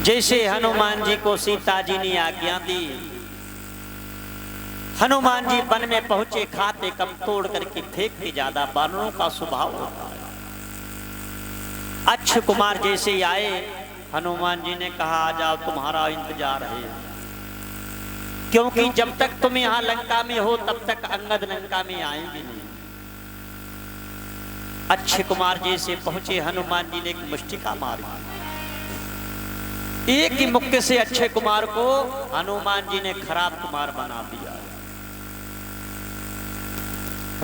जैसे हनुमान जी को सीता जी ने आज्ञा दी, हनुमान जी वन में पहुंचे, खाते कम तोड़ करके फेंकते ज्यादा, बानरों का स्वभाव होता है। अक्षय कुमार जैसे ही आए, हनुमान जी ने कहा आ जाओ, तुम्हारा इंतजार है, क्योंकि जब तक तुम यहां लंका में हो तब तक अंगद लंका में आएंगे नहीं। अक्षय कुमार जैसे पहुंचे, हनुमान जी ने एक मुष्टिका मारी, एक ही मुक्के से अक्षय कुमार को हनुमान जी ने खराब कुमार बना दिया।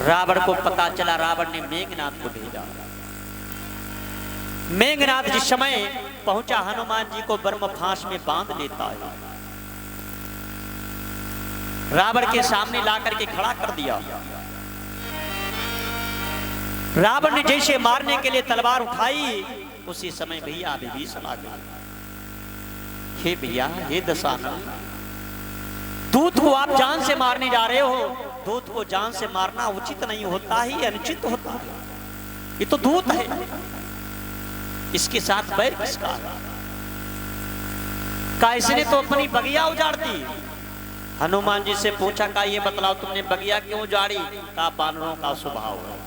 रावण को पता चला, रावण ने मेघनाथ को भेजा। मेघनाथ जिस समय पहुंचा, हनुमान जी को ब्रह्म फांस में बांध लेता है, रावण के सामने लाकर के खड़ा कर दिया। रावण ने जैसे मारने के लिए तलवार उठाई, उसी समय भैया विभीषण आ गया। हे भैया, हे दशानन, दूत को आप जान से मारने जा रहे हो। दूत को जान से मारना उचित नहीं होता ही, अनुचित होता है। ये तो दूत है, इसके साथ बैर किसका है? इसने तो अपनी बगिया उजाड़ दी। हनुमान जी से पूछा, का ये बतलाओ तुमने बगिया क्यों उजाड़ी? का बानरों का स्वभाव है,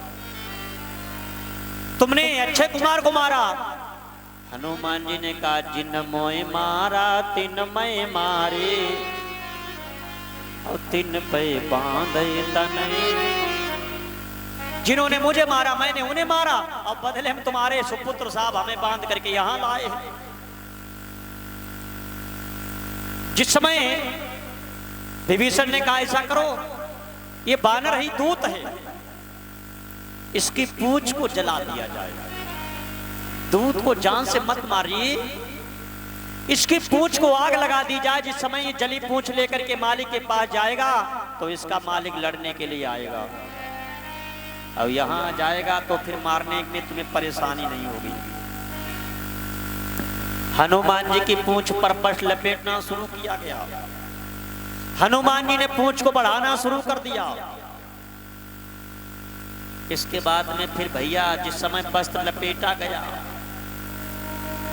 तुमने अक्षय कुमार को मारा। हनुमान जी ने कहा, जिन मोए मारा तिन मैं मारे, और तिन पे बांधे तने। जिन्होंने मुझे मारा मैंने उन्हें मारा, और बदले में तुम्हारे सुपुत्र साहब हमें बांध करके यहां लाए हैं। जिस समय विभीषण ने कहा ऐसा करो, ये बानर ही दूत है, इसकी पूंछ को जला दिया जाए। दूत को जान से मत मारिए, इसकी पूंछ को आग लगा दी जाए। जिस समय ये जली पूंछ लेकर के मालिक के पास जाएगा तो इसका मालिक लड़ने के लिए आएगा, और यहां जाएगा तो फिर मारने में तुम्हें परेशानी नहीं होगी। हनुमान जी की पूंछ पर पश लपेटना शुरू किया गया। हनुमान जी ने पूंछ को बढ़ाना शुरू कर दिया। इसके बाद में फिर भैया जिस समय वस्त्र लपेटा गया,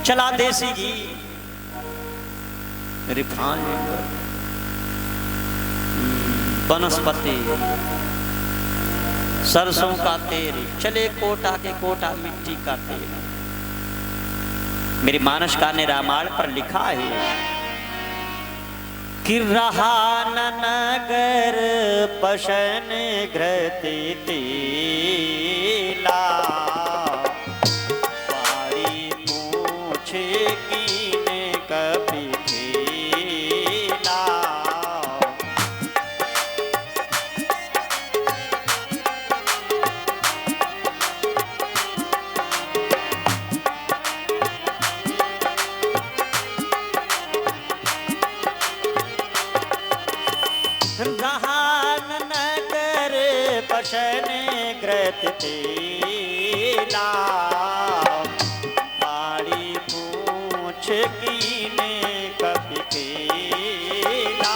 चला देसी घी, रिफाइंड, वनस्पति, सरसों का तेल, चले कोटा के कोटा मिट्टी का तेल। मेरी मानस का ने रामायण पर लिखा है कि रहा न नगर पशन घृति तेला, पारी पूछे कीने कपि खेला। रहा नगर पशन घृति तेला, पारी पूछ कीने कपि खेला।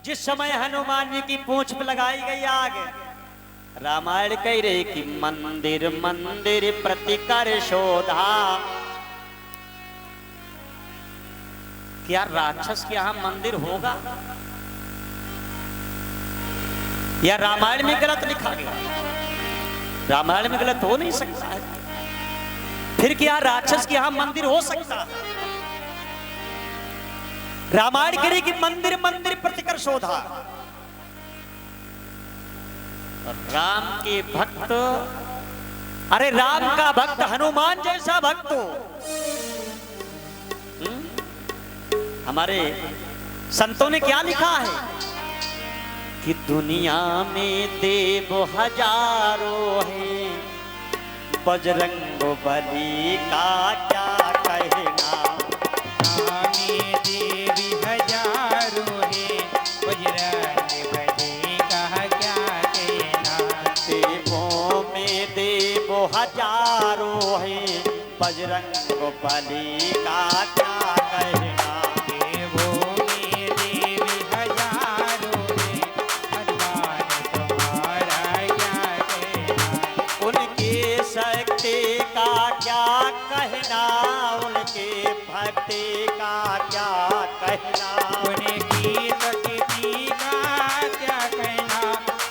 जिस समय हनुमान जी की पूंछ पर लगाई गई आग, रामायण कह रहे कि मंदिर मंदिर प्रतिकर शोधा। क्या राक्षस के यहां मंदिर होगा? या रामायण में गलत लिखा गया? रामायण में गलत हो नहीं सकता है, फिर क्या राक्षस के यहां मंदिर हो सकता है? रामायण करे कि मंदिर मंदिर प्रतिकर शोधा। राम के भक्त, अरे राम का भक्त हनुमान जैसा भक्त हो। हमारे संतों ने क्या लिखा है कि दुनिया में देव हजारों हैं, बजरंग बली का क्या कहना। देवी हजारों है, बजरंग बली का क्या कहना। देवों में वो हजारों हैं, बजरंग बली का क्या कहना। देवों में देव हजारों हैं, हनुमान तुम्हारा क्या कहना। उनकी शक्ति का क्या कहना, उनके भक्ति का क्या कहना। उनकी भक्ति का क्या कहना,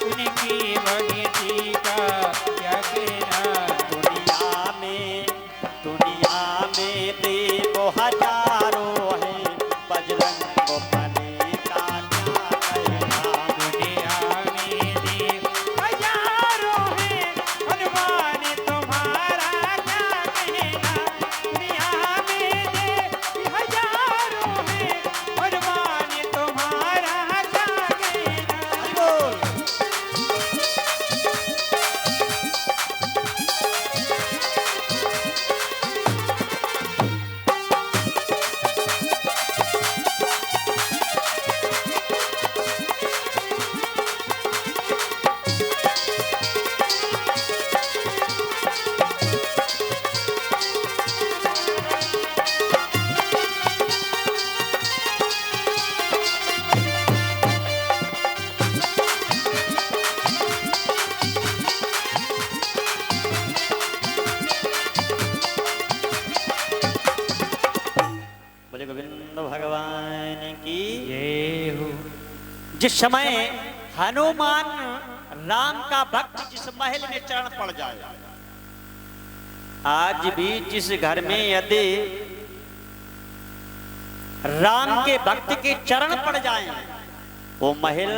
उनकी भक्ति का क्या कहना। दुनिया में देव हजारों हैं, बजरंग बली का क्या कहना। दुनिया में देव हजारों हैं, हनुमान तुम्हारा क्या कहना। दुनिया में देव हजारों हैं, हनुमान तुम्हारा क्या कहना। बोल। बोले गोविंद भगवान की। जय हो। जिस समय हनुमान राम का भक्त जिस महल में चरण पड़ जाए, आज भी जिस घर में यदि राम के भक्त के चरण पड़ जाएं, वो महल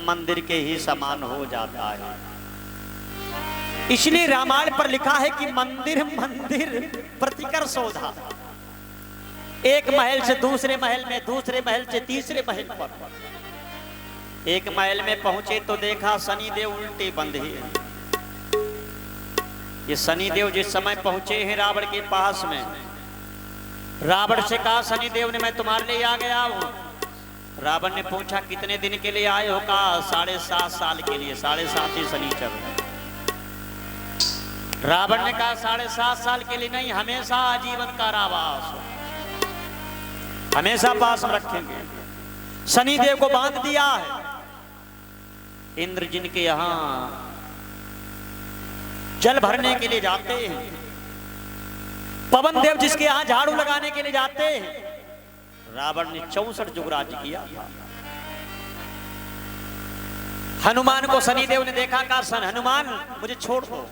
मंदिर के ही समान हो जाता है। इसलिए रामायण पर लिखा है कि मंदिर मंदिर प्रतिकर शोधा। एक महल से दूसरे महल में, दूसरे महल से तीसरे महल पर। एक महल में पहुंचे तो देखा शनिदेव उल्टे बंधे। ये शनिदेव जिस समय पहुंचे हैं रावण के पास में, रावण से कहा शनिदेव ने मैं तुम्हारे लिए आ गया हूं। रावण ने पूछा कितने दिन के लिए आए हो? कहा 7.5 साल के लिए। 7.5 ही शनिचर। रावण ने कहा 7.5 साल के लिए नहीं, हमेशा आजीवन कारावास, हमेशा पास में रखेंगे। शनिदेव को बांध दिया है। इंद्र जिनके यहां जल भरने के लिए जाते हैं, पवन देव जिसके यहां झाड़ू लगाने के लिए जाते हैं, रावण ने 64 जुगराज किया। हनुमान को शनिदेव ने देखा, कहा हनुमान मुझे छोड़ दो,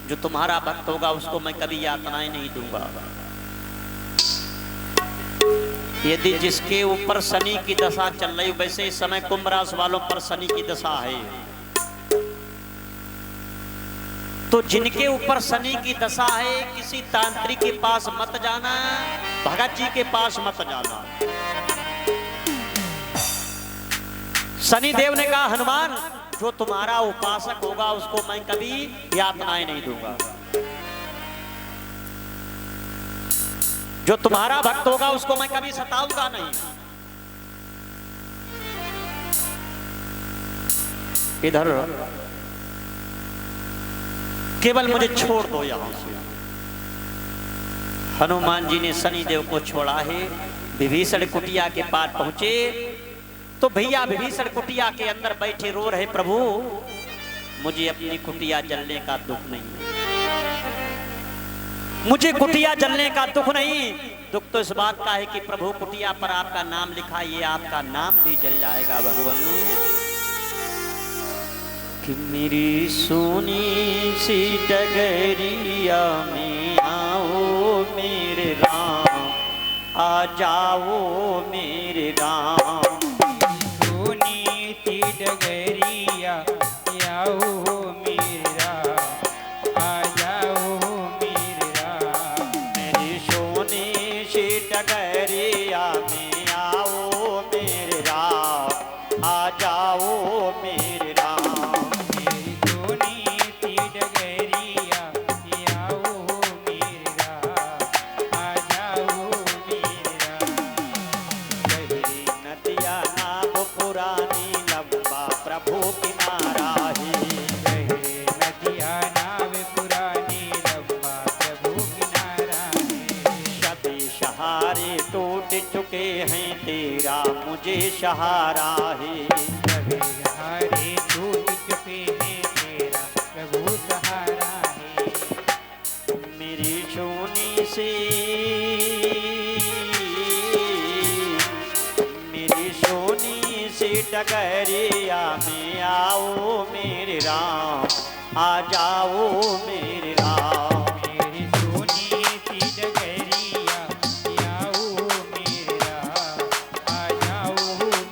जो तुम्हारा भक्त होगा उसको मैं कभी यातनाएं नहीं दूंगा। यदि जिसके ऊपर शनि की दशा चल रही, वैसे इस समय कुंभ राशि वालों पर शनि की दशा है, तो जिनके ऊपर शनि की दशा है किसी तांत्रिक के पास मत जाना, भगत जी के पास मत जाना। शनि देव ने कहा हनुमान जो तुम्हारा उपासक होगा उसको मैं कभी यातनाएं नहीं दूंगा, जो तुम्हारा भक्त होगा उसको मैं कभी सताऊंगा नहीं। इधर केवल मुझे छोड़ दो यहां से। हनुमान जी ने शनिदेव को छोड़ा है। विभीषण कुटिया के पास पहुंचे तो भैया विभीषण कुटिया के अंदर बैठे रो रहे, प्रभु मुझे अपनी कुटिया जलने का दुख नहीं है, मुझे कुटिया जलने का दुख नहीं। दुख तो इस बात का है कि प्रभु कुटिया पर आपका नाम लिखा, ये आपका नाम भी जल जाएगा भगवान। कि मेरी सोनी सी डगरिया में आओ मेरे राम, आ जाओ मेरे राम। सोनी सी डगरिया आओ मेरा, आ जाओ मेरा। मेरी सोनी सी डगरिया में आओ मेरे राम, आ जाओ मेरे राम। मेरी सोनी सी डगरिया आओ मेरा, आ जाओ मेरा। गहरी नदिया नाव पुरानी लंबा प्रभु किनारा है, गहरे नदिया सहारा है। सवेरे दूत चुपे है तेरा प्रभु सहारा है। मेरी सोनी से डगरिया में आओ मेरे राम, आ जाओ मेरे राम। मेरी सोनी सी डगरिया आओ मेरे राम, आ जाओ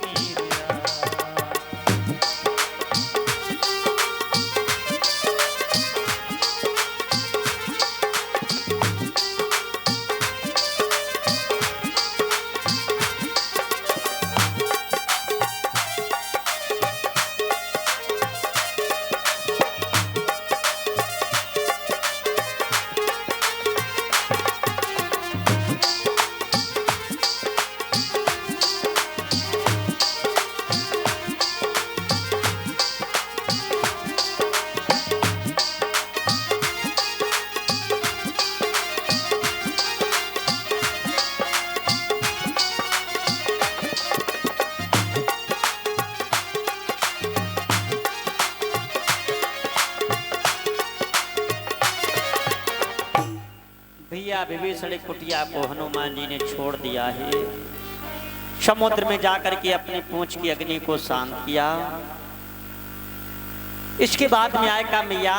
मेरे राम। भैया विभीषण कुटिया को हनुमान जी ने छोड़ दिया है। समुद्र में जाकर के अपनी पूंछ की अग्नि को शांत किया। इसके बाद न्याय का मैया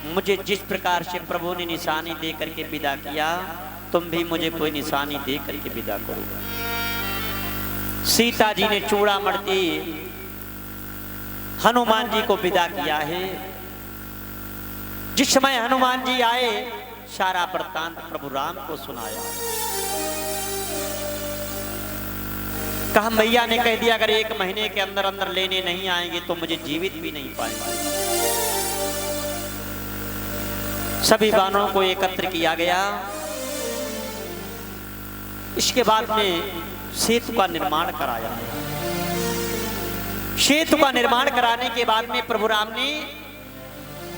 मुझे जिस प्रकार से प्रभु ने निशानी दे करके विदा किया, तुम भी मुझे कोई निशानी दे करके विदा करो। सीता जी ने चूड़ामणि हनुमान जी को विदा किया है। जिस समय हनुमान जी आए, सारा वृत्तांत प्रभु राम को सुनाया। कहा मैया ने कह दिया अगर 1 महीने के अंदर अंदर लेने नहीं आएंगे तो मुझे जीवित भी नहीं पाएंगे। सभी वानरों को एकत्र किया गया। इसके बाद में सेतु का निर्माण कराया गया। सेतु का निर्माण कराने के बाद में प्रभु राम ने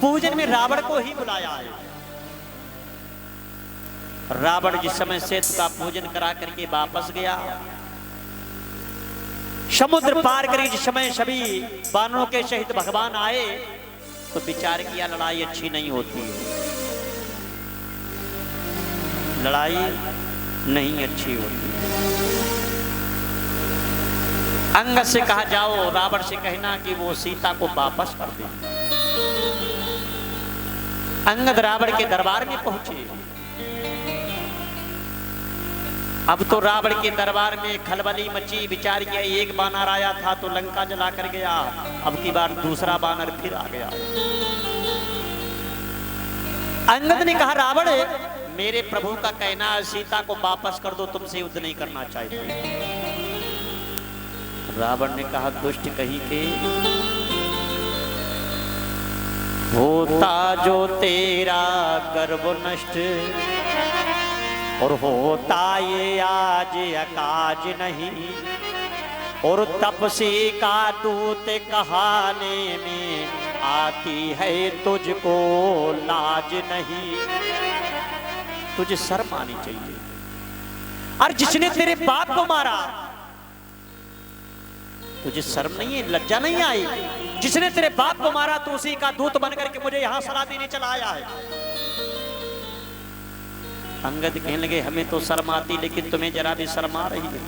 पूजन में रावण को ही बुलाया है। रावण जिस समय सेतु का पूजन करा करके वापस गया, समुद्र पार कर जिस समय सभी वानरों के सहित भगवान आए तो विचार किया लड़ाई अच्छी नहीं होती है, लड़ाई नहीं अच्छी होती। अंगद से कहा जाओ रावण से कहना कि वो सीता को वापस कर दे। अंगद रावण के दरबार में पहुंचे। अब तो रावण के दरबार में खलबली मची। विचार किया एक बानर आया था तो लंका जला कर गया, अब की बार दूसरा बानर फिर आ गया। अंगद ने कहा रावण मेरे प्रभु का कहना सीता को वापस कर दो, तुमसे युद्ध नहीं करना चाहिए। रावण ने कहा दुष्ट कहीं के, होता जो तेरा गर्व नष्ट और होता ये आज अकाज नहीं, और तपसी का दूत कहाने में आती है तुझको लाज नहीं। तुझे शर्म आनी चाहिए। और जिसने तेरे बाप को मारा तुझे शर्म नहीं है, लज्जा नहीं आई? जिसने तेरे बाप को मारा तो उसी का दूत बन करके मुझे यहां सलाह देने चला आया है। अंगद कहने लगे हमें तो शर्म आती, लेकिन तुम्हें जरा भी शर्म आ रही है?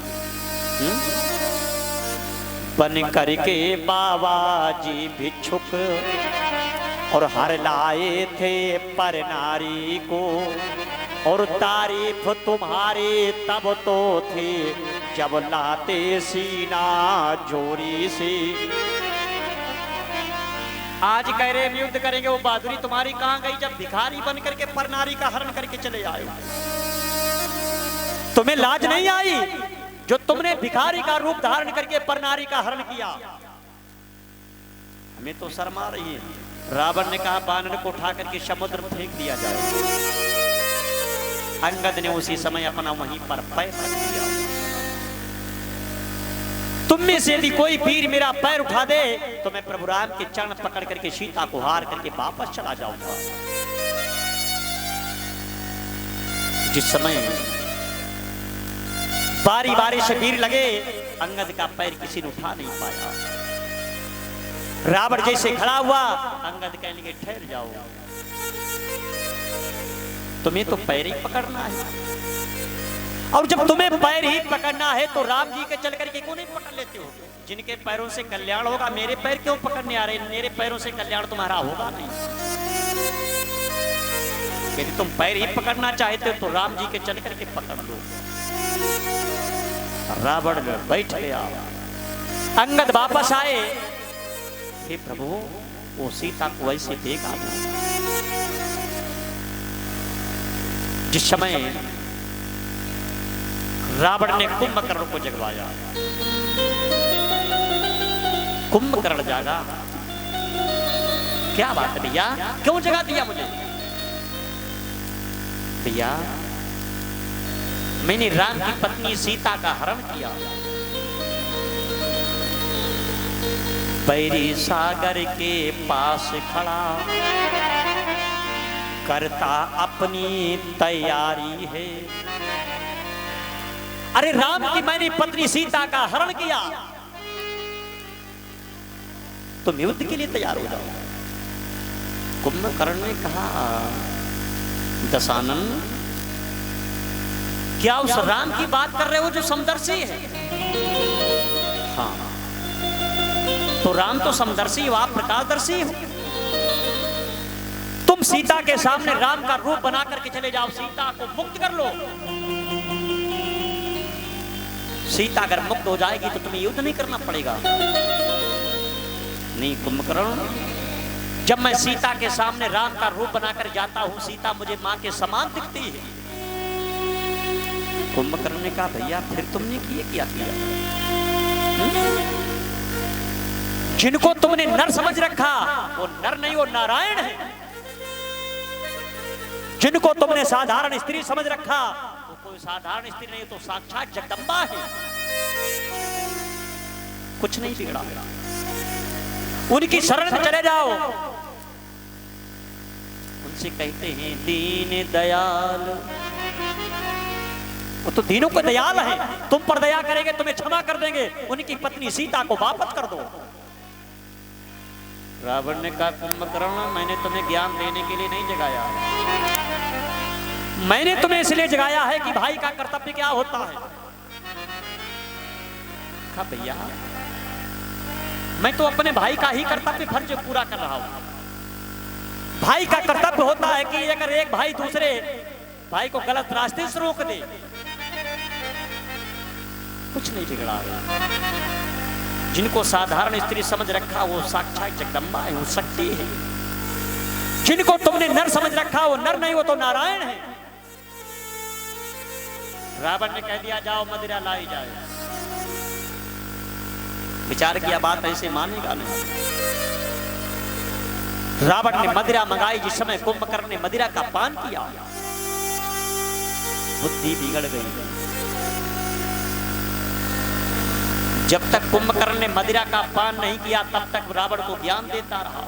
बन करके बाबा जी भिक्षुक और हर लाए थे पर नारी को, और तारीफ तुम्हारी तब तो थी जब लाते सीना जोरी से। आज कह रहे हम युद्ध करेंगे, वो बहादुरी तुम्हारी कहां गई जब भिखारी बन करके पर नारी का हरण करके चले आए? तुम्हें लाज नहीं आई जो तुमने भिखारी का रूप धारण करके पर नारी का हरण किया? हमें तो शर्म आ रही है। रावण ने कहा बानर को उठा करके समुद्र में फेंक दिया जाए। अंगद ने उसी समय अपना वहीं पर पैर रख दिया। तुम में से यदि कोई वीर मेरा पैर उठा दे तो मैं प्रभु राम के चरण पकड़ करके सीता को हार करके वापस चला जाऊंगा। जिस समय बारी बारी से वीर लगे, अंगद का पैर किसी ने उठा नहीं पाया। रावण जैसे खड़ा हुआ, अंगद कहने लगे ठहर जाओ, तुम्हें तो पैर ही पकड़ना है, और जब तुम्हें पैर ही पकड़ना है तो राम जी के चल करके क्यों नहीं पकड़ लेते हो? जिनके पैरों से कल्याण होगा, मेरे पैर क्यों पकड़ने आ रहे? मेरे पैरों से कल्याण तुम्हारा होगा नहीं। यदि तुम पैर ही पकड़ना चाहते हो तो राम जी के चल करके पकड़ लो। रावण बैठ गया। अंगद वापस आए, हे प्रभु वो सीता को वैसे देखा था। जिस समय रावण ने कुंभकर्ण को जगवाया, कुंभकर्ण जागा। क्या बात है भैया, क्यों जगा दिया मुझे? भैया मैंने राम की पत्नी सीता का हरण किया, बैरी सागर के पास खड़ा करता अपनी तैयारी है। अरे राम की मैंने पत्नी सीता का हरण किया, तुम युद्ध के लिए तैयार हो जाओ। कुंभकर्ण ने कहा, दशानन क्या उस राम की बात कर रहे हो जो समदर्शी है? हाँ, तो राम तो समदर्शी हो, आप प्रकाशदर्शी हो। तुम सीता के सामने राम का रूप बना करके चले जाओ, सीता को मुक्त कर लो। सीता अगर मुक्त हो जाएगी तो तुम्हें युद्ध नहीं करना पड़ेगा। नहीं कुंभकर्ण, जब मैं सीता के सामने राम का रूप बनाकर जाता हूं, सीता मुझे मां के समान दिखती है। कुंभकर्ण ने कहा, भैया फिर तुमने क्या किया? जिनको तुमने नर समझ रखा वो नर नहीं, वो नारायण है। जिनको तुमने साधारण स्त्री समझ रखा वो कोई साधारण स्त्री नहीं, तो साक्षात जगदम्बा है। कुछ नहीं बिगड़ा, उनकी शरण में चले जाओ। उनसे कहते हैं दीन दयाल, वो तो दीनों को दयाल है, तुम पर दया करेंगे तुम्हें क्षमा कर देंगे। उनकी पत्नी सीता को वापस कर दो। रावण ने कहा, कुंभकर्ण मैंने तुम्हें ज्ञान देने के लिए नहीं जगाया, मैंने तुम्हें इसलिए जगाया है कि भाई का कर्तव्य क्या होता है। कहा भैया मैं तो अपने भाई का ही कर्तव्य फर्ज पूरा कर रहा हूं। भाई का कर्तव्य होता है कि अगर एक भाई दूसरे भाई को गलत रास्ते से रोक दे। कुछ नहीं बिगड़ा है। जिनको साधारण स्त्री समझ रखा वो साक्षात जगदम्बा है, वो शक्ति है। जिनको तुमने नर समझ रखा वो नर नहीं, वो तो नारायण है। रावण ने कह दिया जाओ मदिरा लाई जाए। विचार किया बात ऐसे मानेगा नहीं। रावण ने मदिरा मंगाई। जिस समय कुंभकर्ण ने मदिरा का पान किया, बुद्धि बिगड़ गई। जब तक कुंभकर्ण ने मदिरा का पान नहीं किया तब तक रावण को ज्ञान देता रहा।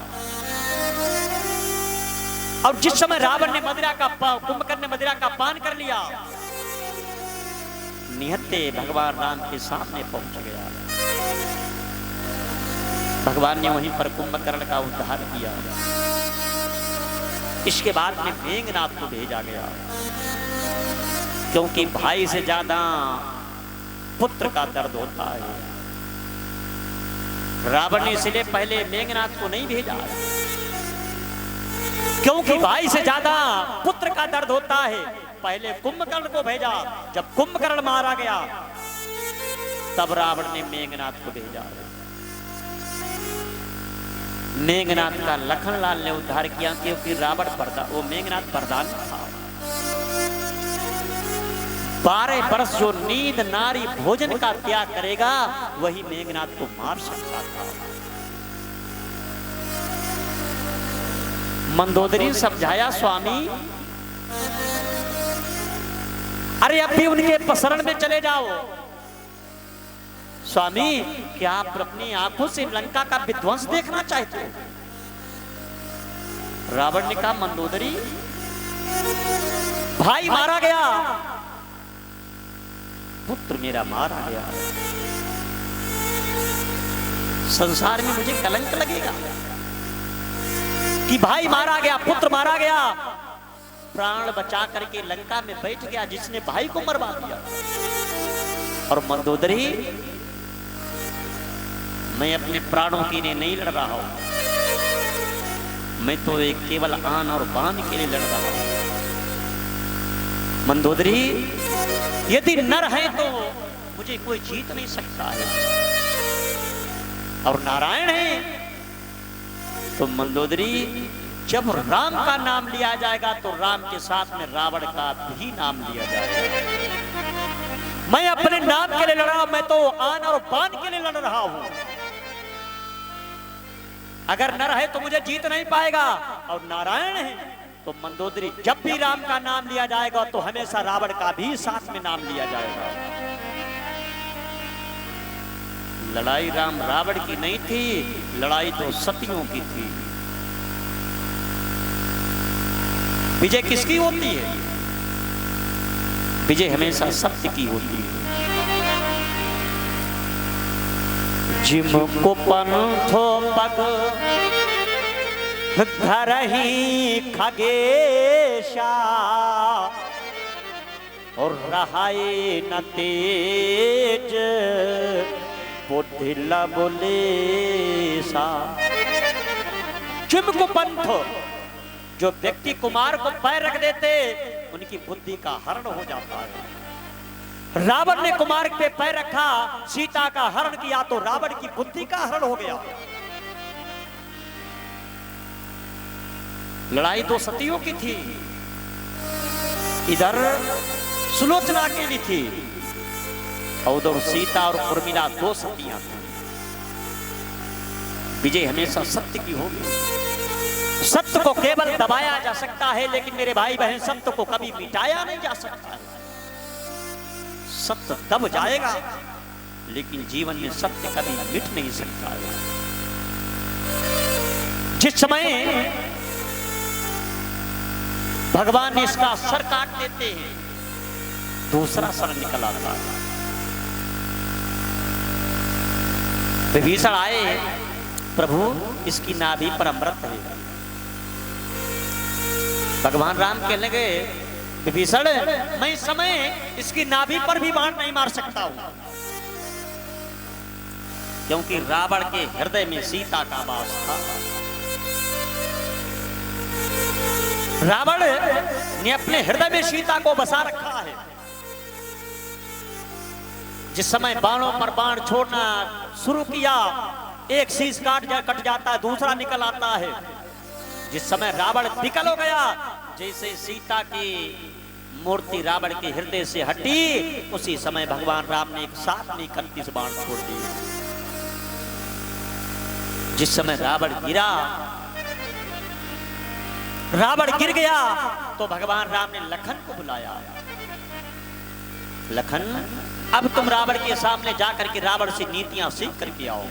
और जिस समय रावण ने कुंभकर्ण ने मदिरा का पान कर लिया, निहत्ते भगवान राम के सामने पहुंच गया। भगवान ने वहीं पर कुंभकर्ण का उद्धार किया। इसके बाद में मेघनाथ को भेजा गया, क्योंकि भाई से ज्यादा पुत्र का दर्द होता है। रावण ने इसलिए पहले मेघनाथ को नहीं भेजा, क्योंकि भाई से ज्यादा पुत्र का दर्द होता है। पहले कुंभकर्ण को भेजा। जब कुंभकर्ण मारा गया तब रावण ने मेघनाथ को भेजा। मेघनाथ का लखनलाल ने उद्धार किया, क्योंकि रावण वो मेघनाथ प्रधान था। 12 वर्ष जो नींद नारी भोजन का त्याग करेगा वही मेघनाथ को मार सकता था। मंदोदरी समझाया, स्वामी अरे अब भी उनके शरण में चले जाओ। स्वामी क्या आप अपनी आंखों से लंका का विध्वंस देखना चाहते हो? रावण ने कहा, मंदोदरी भाई मारा गया, पुत्र मेरा मारा गया, संसार में मुझे कलंक लगेगा कि भाई मारा गया, पुत्र मारा गया, प्राण बचा करके लंका में बैठ गया जिसने भाई को मरवा दिया। और मंदोदरी, मैं अपने प्राणों के लिए नहीं लड़ रहा हूं, मैं तो एक केवल आन और बान के लिए लड़ रहा हूं। मंदोदरी, यदि नर है तो मुझे कोई जीत नहीं सकता है, और नारायण है तो मंदोदरी, जब राम का नाम लिया जाएगा तो राम के साथ में रावण का भी नाम लिया जाएगा। मैं अपने नाम के लिए लड़ रहा हूं, मैं तो आन और बान के लिए लड़ रहा हूं। अगर नर है तो मुझे जीत नहीं पाएगा, और नारायण है तो मंदोदरी, जब भी राम का नाम लिया जाएगा तो हमेशा रावण का भी साथ में नाम लिया जाएगा। लड़ाई राम रावण की नहीं थी, लड़ाई तो सतियों की थी। विजय किसकी होती है? विजय हमेशा सत्य की होती है। जिमको पंथो पग धरही खगेशा, और रहाए न तेज बुद्धिला बोलेसा। जिमको पंथ, जो व्यक्ति कुमार को पैर रख देते उनकी बुद्धि का हरण हो जाता है। रावण ने कुमार पे पैर रखा, सीता का हरण किया तो रावण की बुद्धि का हरण हो गया। लड़ाई दो सतियों की थी, इधर सुलोचना के लिए थी, और उधर सीता और उर्मिला दो सतियां थी। विजय हमेशा सत्य की होगी। सत्य को केवल दबाया जा सकता है, लेकिन मेरे भाई बहन सत्य को कभी मिटाया नहीं जा सकता है। सत्य दब जाएगा, लेकिन जीवन में सत्य कभी मिट नहीं सकता है। जिस समय भगवान ने इसका सर काट देते हैं, दूसरा सर निकल आता है। विभीषण आए, प्रभु इसकी नाभि पर अमृत है। भगवान राम कहने लगे, विभीषण मैं इस समय इसकी नाभि पर भी बाण नहीं मार सकता हूं, क्योंकि रावण के हृदय में सीता का वास था। रावण ने अपने हृदय में सीता को बसा रखा है। जिस समय बाणों पर बाण छोड़ना शुरू किया, एक शीश कट जाता है, दूसरा निकल आता है। जिस समय रावण विकल हो गया, जैसे सीता की मूर्ति रावण के हृदय से हटी, उसी समय भगवान राम ने एक साथ में 31 बाण छोड़ दिए। जिस समय रावण गिर गया तो भगवान राम ने लखन को बुलाया। लखन, अब तुम रावण के सामने जाकर के रावण से नीतियां सीख करके आओ।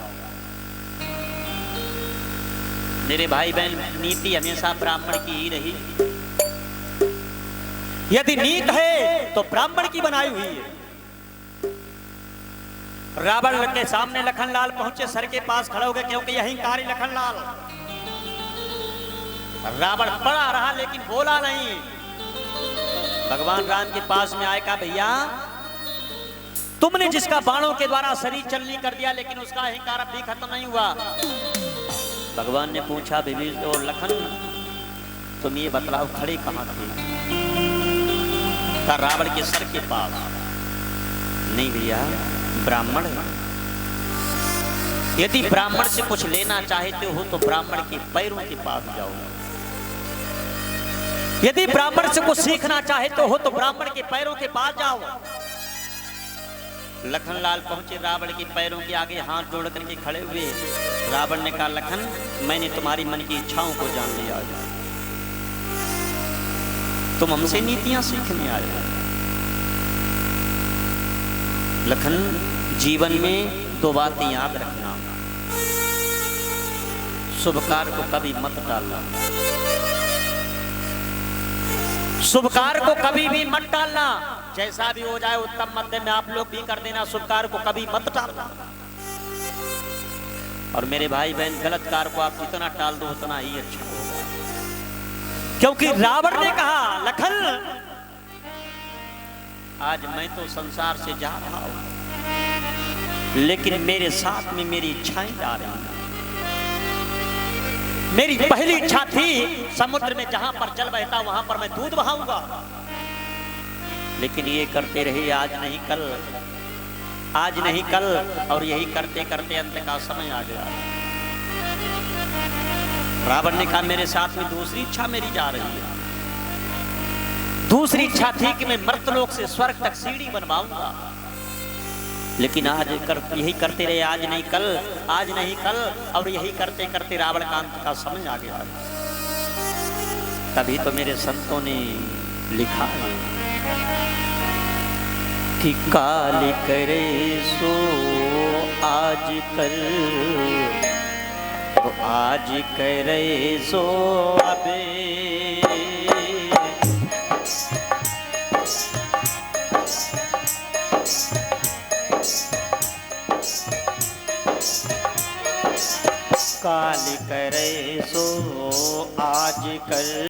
मेरे भाई बहन, नीति हमेशा ब्राह्मण की ही रही। यदि नीत है तो ब्राह्मण की बनाई हुई है। रावण के सामने लखनलाल पहुंचे, सर के पास खड़े हो गए, क्योंकि यही कारी लखनलाल। रावण पड़ा रहा लेकिन बोला नहीं। भगवान राम के पास में आए, कहा भैया तुमने जिसका बाणों के द्वारा शरीर चलनी कर दिया, लेकिन उसका अहंकार अब भी खत्म नहीं हुआ। भगवान ने पूछा, विभीषण और लखन तुम ये बतलाओ खड़े कहां थे? का रावण के सर के पास। नहीं भैया, ब्राह्मण है। यदि ब्राह्मण से कुछ लेना चाहते हो तो ब्राह्मण के पैरों के पास जाओ। यदि ब्राह्मण से कुछ सीखना चाहते हो तो ब्राह्मण के पैरों के पास जाओ। लखनलाल पहुंचे, रावण के पैरों के आगे हाथ जोड़ करके खड़े हुए। रावण ने कहा, लखन मैंने तुम्हारी मन की इच्छाओं को जान लिया, तुम हमसे नीतियां सीखने आए हो। लखन, जीवन में 2 बातें याद रखना, शुभ कार्य को कभी मत टालना। शुभ कार्य को कभी भी मत टालना। जैसा भी हो जाए उत्तम मध्यम में आप लोग भी कर देना, शुभ कार्य को कभी मत टालना। और मेरे भाई बहन गलत कार्य को आप जितना टाल दो उतना ही अच्छा होगा, क्योंकि रावण ने कहा लखन आज मैं तो संसार से जा रहा हूं, लेकिन मेरे साथ में मेरी इच्छाएं जा रही हैं। मेरी पहली इच्छा थी समुद्र में जहां पर जल बहता वहां पर मैं दूध बहाऊंगा, लेकिन ये करते रहे आज नहीं कल, आज नहीं कल, और यही करते करते अंत का समय आ गया। रावण ने कहा मेरे साथ में दूसरी इच्छा मेरी जा रही है। दूसरी इच्छा थी कि मैं मर्तलोक से स्वर्ग तक सीढ़ी बनवाऊंगा, लेकिन आज यही करते रहे आज नहीं कल, आज नहीं कल, और यही करते करते रावण का अंत का समय आ गया। तभी तो मेरे संतों ने लिखा है कि काल करे सो आज कल, तो आज करे सो अबे। काल करे सो आज कल,